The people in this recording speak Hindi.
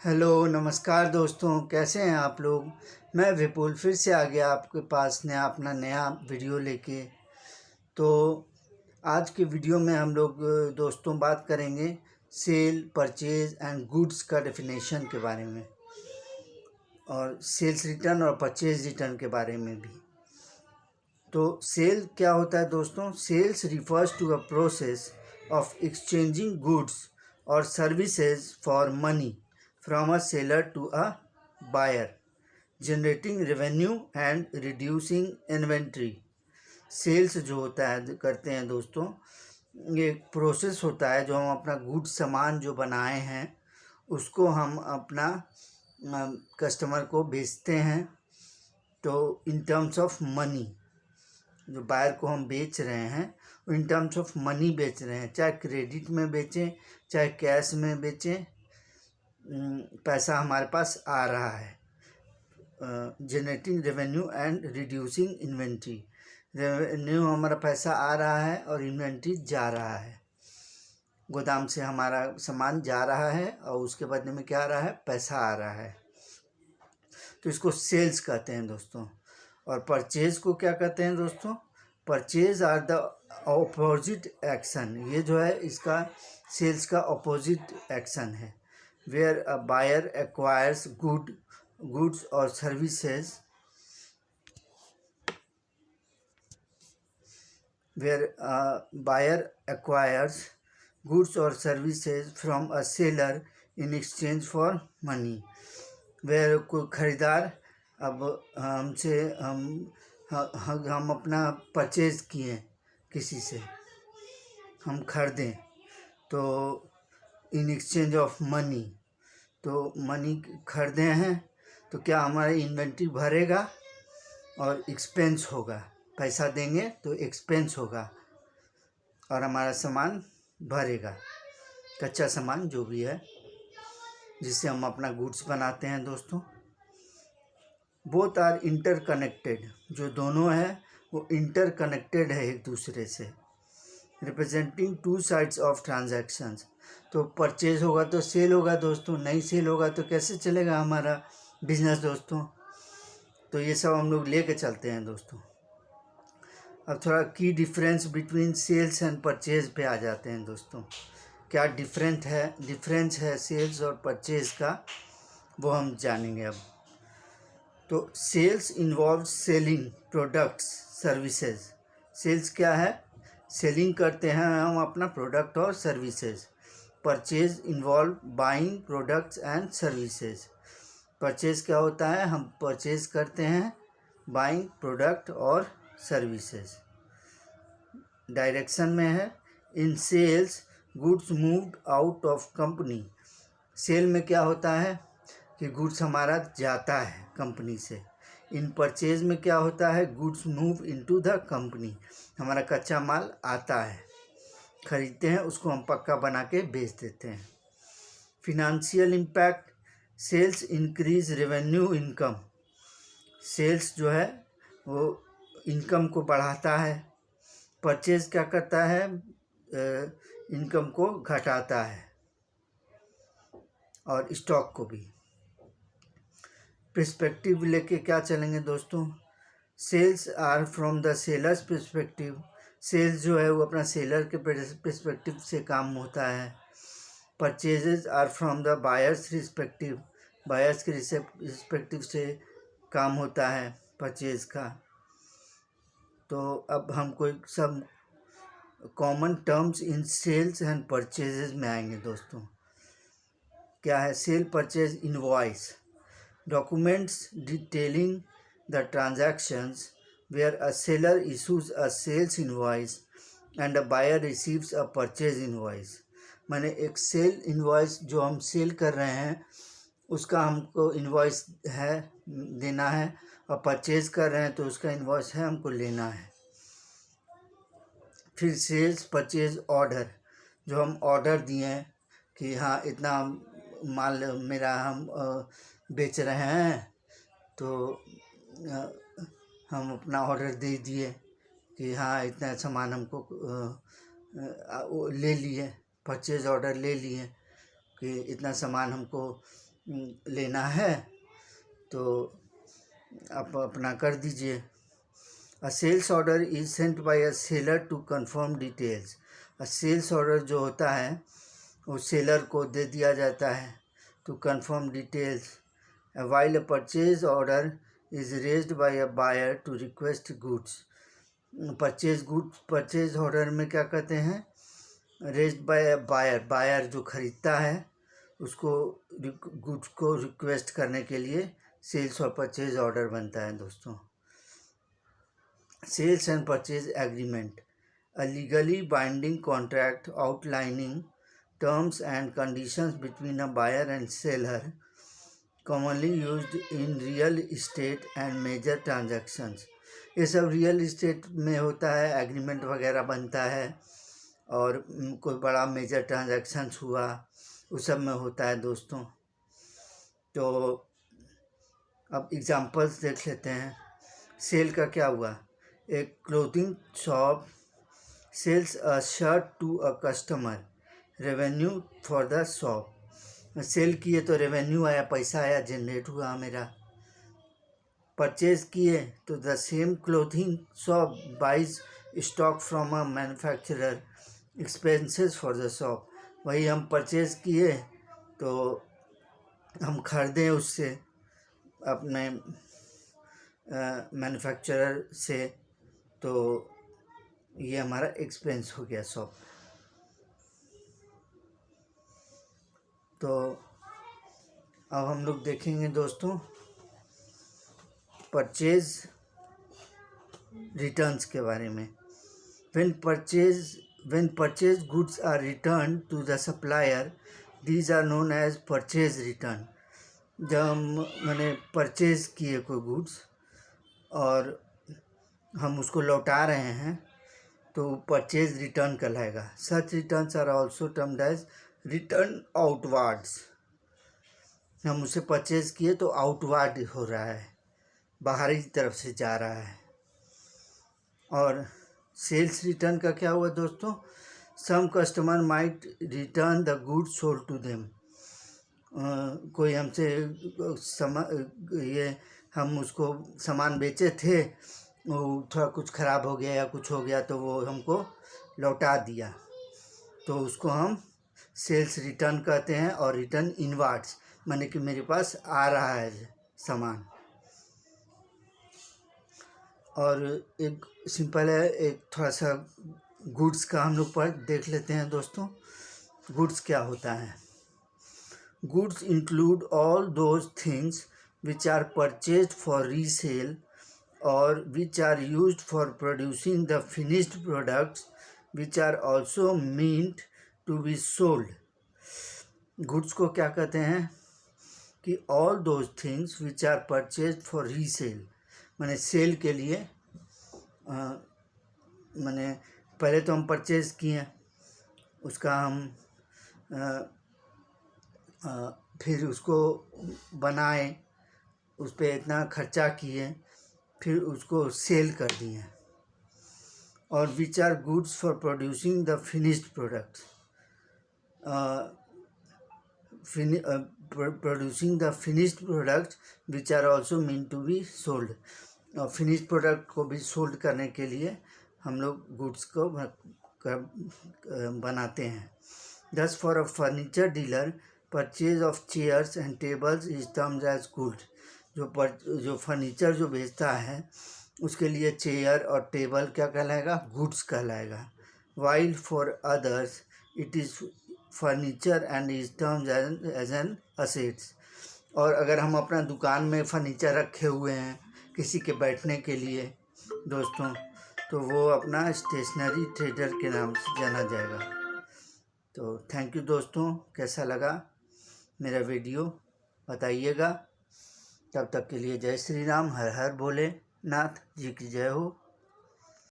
हेलो नमस्कार दोस्तों, कैसे हैं आप लोग। मैं विपुल फिर से आ गया आपके पास अपना नया वीडियो लेके। तो आज के वीडियो में हम लोग दोस्तों बात करेंगे सेल, परचेज एंड गुड्स का डेफिनेशन के बारे में, और सेल्स रिटर्न और परचेज रिटर्न के बारे में भी। तो सेल क्या होता है दोस्तों? Sales refers to a process of exchanging goods और services for money from a seller to a buyer, generating revenue and reducing inventory। Sales जो होता है करते हैं दोस्तों, ये एक प्रोसेस होता है जो हम अपना गुड सामान जो बनाए हैं उसको हम अपना कस्टमर को बेचते हैं। तो इन टर्म्स ऑफ मनी, जो बायर को हम बेच रहे हैं इन टर्म्स ऑफ मनी बेच रहे हैं, चाहे क्रेडिट में बेचें चाहे कैश में बेचें, पैसा हमारे पास आ रहा है। Generating revenue and reducing inventory, revenue हमारा पैसा आ रहा है और इन्वेंट्री जा रहा है, गोदाम से हमारा सामान जा रहा है और उसके बदले में क्या आ रहा है? पैसा आ रहा है। तो इसको सेल्स कहते हैं दोस्तों। और परचेज को क्या कहते हैं दोस्तों? Purchase are the opposite action, ये जो है इसका सेल्स का अपोजिट एक्शन है। Where a buyer acquires goods or services, where a buyer acquires goods or services from a seller in exchange for money, where कोई खरीदार अब हमसे हम अपना परचेज किए किसी से, हम खरीदें तो इन एक्सचेंज ऑफ मनी, तो मनी खरीदे हैं तो क्या हमारी इन्वेंट्री भरेगा और एक्सपेंस होगा, पैसा देंगे तो एक्सपेंस होगा और हमारा सामान भरेगा, कच्चा सामान जो भी है जिससे हम अपना गुड्स बनाते हैं दोस्तों। बोथ आर इंटरकनेक्टेड, जो दोनों है वो इंटरकनेक्टेड है एक दूसरे से, representing two sides of transactions. तो परचेज होगा तो सेल होगा दोस्तों, नहीं सेल होगा तो कैसे चलेगा हमारा बिजनेस दोस्तों। तो ये सब हम लोग लेके चलते हैं दोस्तों। अब थोड़ा की difference between sales and purchase पे आ जाते हैं दोस्तों। क्या डिफरेंस है सेल्स और परचेज का, वो हम जानेंगे अब। तो sales involve selling products services. Sales क्या है? सेलिंग करते हैं हम अपना प्रोडक्ट और services. Purchase involve buying products and services. Purchase क्या होता है? हम परचेज करते हैं बाइंग प्रोडक्ट और सर्विसेज। डायरेक्शन में है, in sales goods moved out of company. Sale में क्या होता है कि गुड्स हमारा जाता है कंपनी से। इन परचेज में क्या होता है? Goods move into the company, हमारा कच्चा माल आता है, खरीदते हैं, उसको हम पक्का बना के बेच देते हैं। Financial impact, sales increase revenue income. Sales जो है वो इनकम को बढ़ाता है। परचेज क्या करता है? इनकम को घटाता है और स्टॉक को भी। पर्सपेक्टिव लेके क्या चलेंगे दोस्तों? Sales are from the seller's perspective. Sales जो है वो अपना सेलर के पर्सपेक्टिव से काम होता है। Purchases are from the buyer's respective. Buyers के रिस्पेक्टिव से काम होता है परचेज का। तो अब हम कोई सब common terms in sales and purchases में आएंगे दोस्तों। क्या है? Sale purchase invoice, documents detailing the transactions where a seller issues a sales invoice and a buyer receives a purchase invoice। माने एक सेल इन्वॉइस जो हम सेल कर रहे हैं उसका हमको इन्वॉइस है देना है, और परचेज कर रहे हैं तो उसका इन्वॉइस है हमको लेना है। फिर सेल्स परचेज ऑर्डर, जो हम ऑर्डर दिए हैं कि हाँ इतना माल मेरा हम बेच रहे हैं, तो हम अपना ऑर्डर दे दिए कि हाँ इतना सामान हमको ले लिए, परचेज ऑर्डर ले लिए कि इतना सामान हमको लेना है तो आप अपना कर दीजिए। A sales order is sent by a seller to confirm details. A sales order जो होता है वो सेलर को दे दिया जाता है to confirm details. While a purchase order is raised by a buyer to request goods. Purchase order में क्या कहते हैं, raised by a buyer, buyer जो खरीदता है उसको गुड्स को रिक्वेस्ट करने के लिए सेल्स और परचेज ऑर्डर बनता है दोस्तों। Sales and purchase agreement, a legally binding contract outlining terms and conditions between a buyer and seller, commonly used in real estate and major transactions। ये सब रियल इस्टेट में होता है, एग्रीमेंट वगैरह बनता है, और कोई बड़ा मेजर ट्रांजैक्शंस हुआ उस सब में होता है दोस्तों। तो अब एग्जांपल्स देख लेते हैं। सेल का क्या हुआ, एक clothing shop sells a shirt to a customer, revenue for the shop. Sale किए तो रेवेन्यू आया, पैसा आया, जनरेट हुआ मेरा। परचेज किए तो the same clothing shop buys stock from a manufacturer, expenses for the shop. वही हम परचेज किए तो हम खरीदें उससे अपने मैन्युफैक्चरर से, तो ये हमारा एक्सपेंस हो गया शॉप। तो अब हम लोग देखेंगे दोस्तों परचेज रिटर्न्स के बारे में। when purchased goods are returned to the supplier, these are known as purchase return। जब मैंने परचेज किए कोई गुड्स और हम उसको लौटा रहे हैं तो परचेज रिटर्न कहलाएगा। Such returns are also termed as return outwards. हम उसे परचेज किए तो आउटवार्ड हो रहा है, बाहरी तरफ से जा रहा है। और सेल्स रिटर्न का क्या हुआ दोस्तों, some customer might return the goods sold to them. कोई हमसे हम उसको सामान बेचे थे, वो थोड़ा कुछ ख़राब हो गया या कुछ हो गया तो वो हमको लौटा दिया, तो उसको हम सेल्स रिटर्न कहते हैं। और रिटर्न इनवार्ड्स माने कि मेरे पास आ रहा है सामान। और एक सिंपल है, एक थोड़ा सा गुड्स का हम लोग पर देख लेते हैं दोस्तों। गुड्स क्या होता है, goods include all those things which are purchased for resale और which are used for producing the finished products which are also meant to be sold. Goods को क्या कहते हैं कि all those things which are purchased for resale, मैंने सेल के लिए मैंने पहले तो हम परचेज़ किए, उसका हम फिर उसको बनाए, उस पर इतना खर्चा किए, फिर उसको सेल कर दिए। और which are goods for producing the finished products, producing the finished products which are also meant to be sold. और फिनिश्ड प्रोडक्ट को भी सोल्ड करने के लिए हम लोग गुड्स को बनाते हैं। Thus for a furniture dealer purchase of chairs and tables is termed as goods. जो फर्नीचर जो बेचता है उसके लिए चेयर और टेबल क्या कहलाएगा, गुड्स कहलाएगा। While for others it is furniture and is termed as an assets. और अगर हम अपना दुकान में फर्नीचर रखे हुए हैं किसी के बैठने के लिए दोस्तों, तो वो अपना स्टेशनरी ट्रेडर के नाम से जाना जाएगा। तो थैंक यू दोस्तों, कैसा लगा मेरा वीडियो बताइएगा। तब तक के लिए जय श्री राम, हर हर भोलेनाथ जी की जय हो।